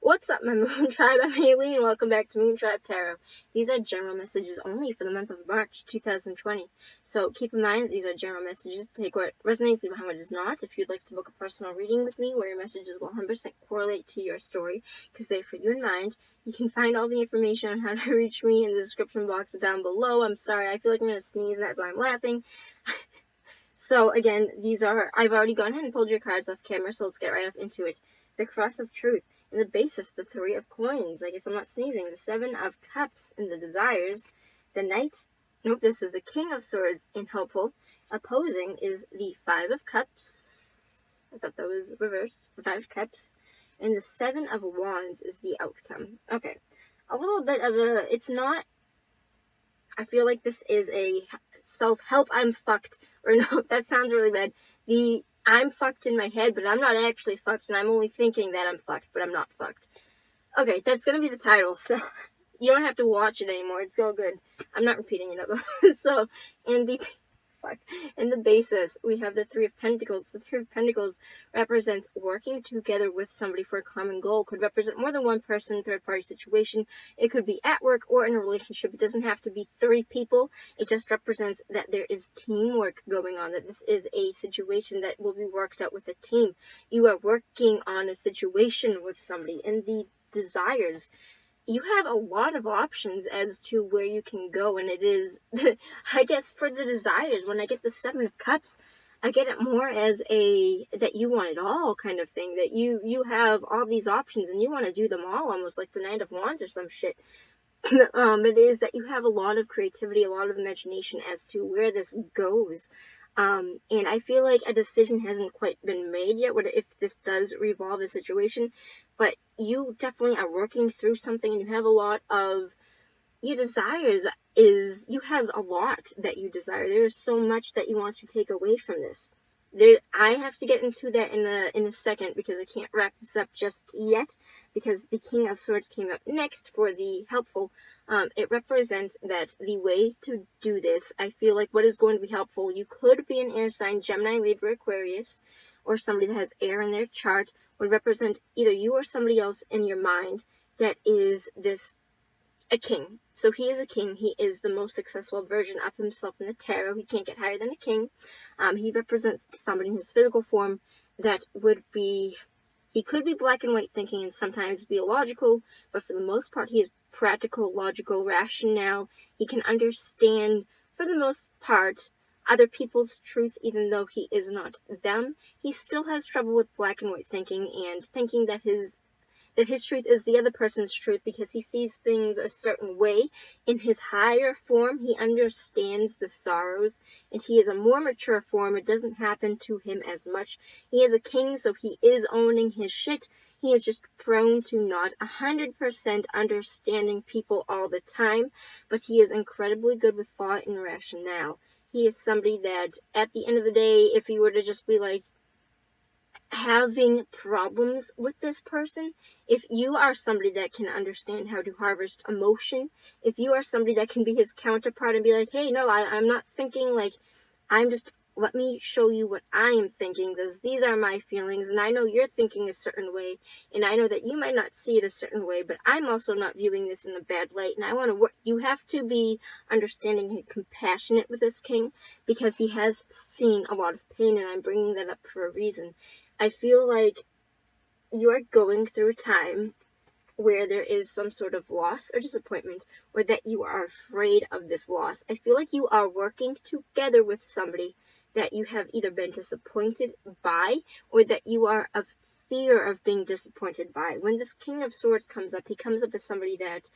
What's up, my Moon Tribe? I'm Haley, and welcome back to Moon Tribe Tarot. These are general messages only for the month of March 2020. So keep in mind that these are general messages. Take what resonates, leave behind what does not. If you'd like to book a personal reading with me, where your messages will 100% correlate to your story, because they're for you in mind, you can find all the information on how to reach me in the description box down below. I'm sorry, I feel like I'm going to sneeze, and that's why I'm laughing. So again, I've already gone ahead and pulled your cards off camera, so let's get right off into it. The Cross of Truth. In the basis, the Three of Coins. I guess I'm not sneezing. The Seven of Cups in the Desires. The Knight. Nope, this is the King of Swords in Helpful. Opposing is the Five of Cups. I thought that was reversed. The Five of Cups. And the Seven of Wands is the outcome. Okay. A little bit of a... It's not... I feel like this is a self-help, I'm fucked, or no, that sounds really bad. I'm fucked in my head, but I'm not actually fucked, and I'm only thinking that I'm fucked, but I'm not fucked. Okay, that's gonna be the title, so you don't have to watch it anymore, it's all good. I'm not repeating it, though. So, in the basis, we have the Three of Pentacles. The Three of Pentacles represents working together with somebody for a common goal. Could represent more than one person, third-party situation. It could be at work or in a relationship. It doesn't have to be three people. It just represents that there is teamwork going on, that this is a situation that will be worked out with a team. You are working on a situation with somebody. And the desires, you have a lot of options as to where you can go, and it is, I guess, for the desires, when I get the Seven of Cups, I get it more as that you want it all kind of thing, that you have all these options, and you want to do them all, almost like the Knight of Wands or some shit. It is that you have a lot of creativity, a lot of imagination as to where this goes. And I feel like a decision hasn't quite been made yet, if this does revolve a situation, but you definitely are working through something, and you have a lot of your desires. You have a lot that you desire. There is so much that you want to take away from this. I have to get into that in a second, because I can't wrap this up just yet, because the King of Swords came up next for the helpful. It represents that the way to do this, I feel like what is going to be helpful, you could be an air sign, Gemini, Libra, Aquarius, or somebody that has air in their chart, would represent either you or somebody else in your mind that is a king. So he is a king. He is the most successful version of himself in the tarot. He can't get higher than a king. He represents somebody in his physical form that would be, he could be black and white thinking and sometimes be illogical, but for the most part he is practical, logical, rational. He can understand, for the most part, other people's truth, even though he is not them. He still has trouble with black and white thinking and thinking that his truth is the other person's truth, because he sees things a certain way. In his higher form, he understands the sorrows, and he is a more mature form. It doesn't happen to him as much. He is a king, so he is owning his shit. He is just prone to not 100% understanding people all the time, but he is incredibly good with thought and rationale. He is somebody that, at the end of the day, if he were to just be like, having problems with this person, if you are somebody that can understand how to harvest emotion, if you are somebody that can be his counterpart and be like, hey, no, I'm not thinking like, let me show you what I am thinking, because these are my feelings, and I know you're thinking a certain way, and I know that you might not see it a certain way, but I'm also not viewing this in a bad light, and I want to work. You have to be understanding and compassionate with this king, because he has seen a lot of pain, and I'm bringing that up for a reason. I feel like you are going through a time where there is some sort of loss or disappointment, or that you are afraid of this loss. I feel like you are working together with somebody that you have either been disappointed by, or that you are of fear of being disappointed by. When this King of Swords comes up, he comes up as somebody that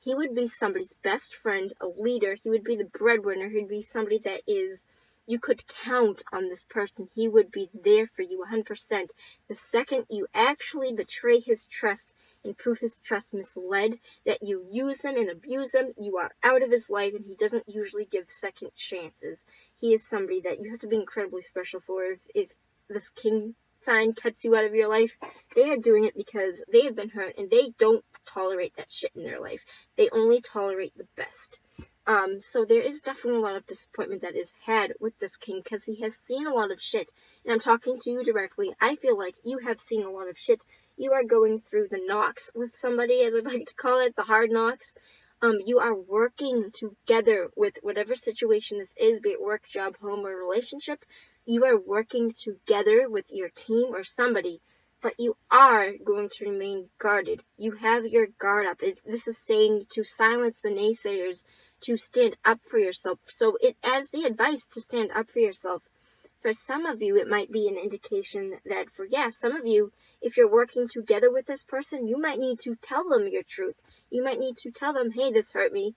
he would be somebody's best friend, a leader. He would be the breadwinner. He'd be somebody that is, you could count on this person. He would be there for you 100%. The second you actually betray his trust and prove his trust misled, that you use him and abuse him, you are out of his life, and he doesn't usually give second chances. He is somebody that you have to be incredibly special for. If this king sign cuts you out of your life, they are doing it because they have been hurt, and they don't tolerate that shit in their life. They only tolerate the best. So there is definitely a lot of disappointment that is had with this king because he has seen a lot of shit. And I'm talking to you directly. I feel like you have seen a lot of shit. You are going through the knocks with somebody, as I like to call it, the hard knocks. You are working together with whatever situation this is, be it work, job, home, or relationship. You are working together with your team or somebody, but you are going to remain guarded. You have your guard up. This is saying to silence the naysayers, to stand up for yourself. So it adds the advice to stand up for yourself. For some of you, it might be an indication that some of you, if you're working together with this person, you might need to tell them your truth. You might need to tell them, hey, this hurt me.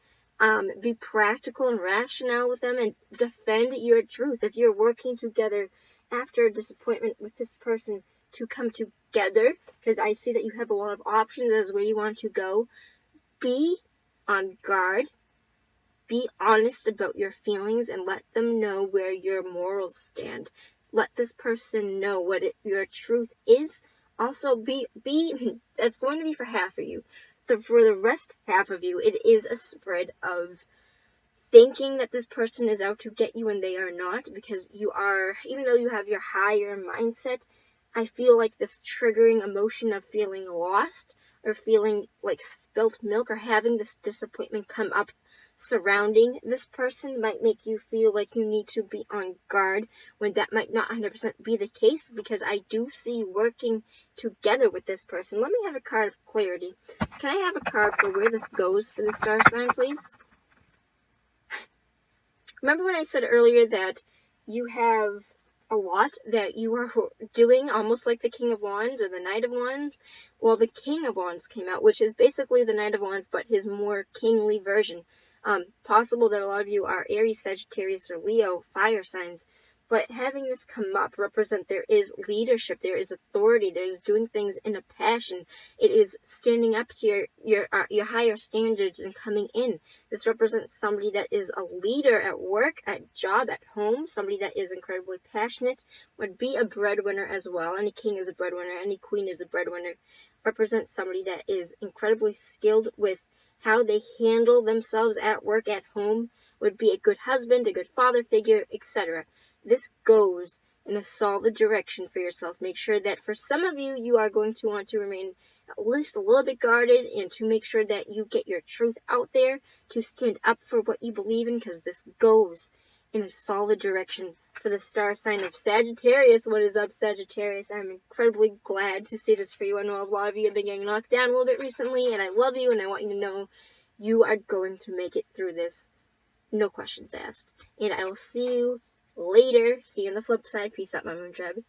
Be practical and rational with them and defend your truth. If you're working together after a disappointment with this person, to come together, because I see that you have a lot of options as where you want to go. Be on guard. Be honest about your feelings and let them know where your morals stand. Let this person know what your truth is. Also, that's going to be for half of you. For the rest half of you, it is a spread of thinking that this person is out to get you and they are not, because you are, even though you have your higher mindset, I feel like this triggering emotion of feeling lost or feeling like spilt milk or having this disappointment come up surrounding this person might make you feel like you need to be on guard when that might not 100% be the case, because I do see you working together with this person. Let me have a card of clarity. Can I have a card for where this goes for the star sign, please? Remember when I said earlier that you have a lot that you are doing, almost like the King of Wands or the Knight of Wands? Well, the King of Wands came out, which is basically the Knight of Wands, but his more kingly version. Possible that a lot of you are Aries, Sagittarius, or Leo, fire signs. But having this come up represent there is leadership, there is authority, there is doing things in a passion. It is standing up to your higher standards and coming in. This represents somebody that is a leader at work, at job, at home, somebody that is incredibly passionate, would be a breadwinner as well. Any king is a breadwinner, any queen is a breadwinner. Represents somebody that is incredibly skilled with how they handle themselves at work, at home, would be a good husband, a good father figure, etc. This goes in a solid direction for yourself. Make sure that for some of you, you are going to want to remain at least a little bit guarded and to make sure that you get your truth out there, to stand up for what you believe in, because this goes in a solid direction for the star sign of Sagittarius. What is up, Sagittarius? I'm incredibly glad to see this for you. I know a lot of you have been getting knocked down a little bit recently, and I love you, and I want you to know you are going to make it through this. No questions asked. And I will see you later. See you on the flip side. Peace out, my Moon Tribe.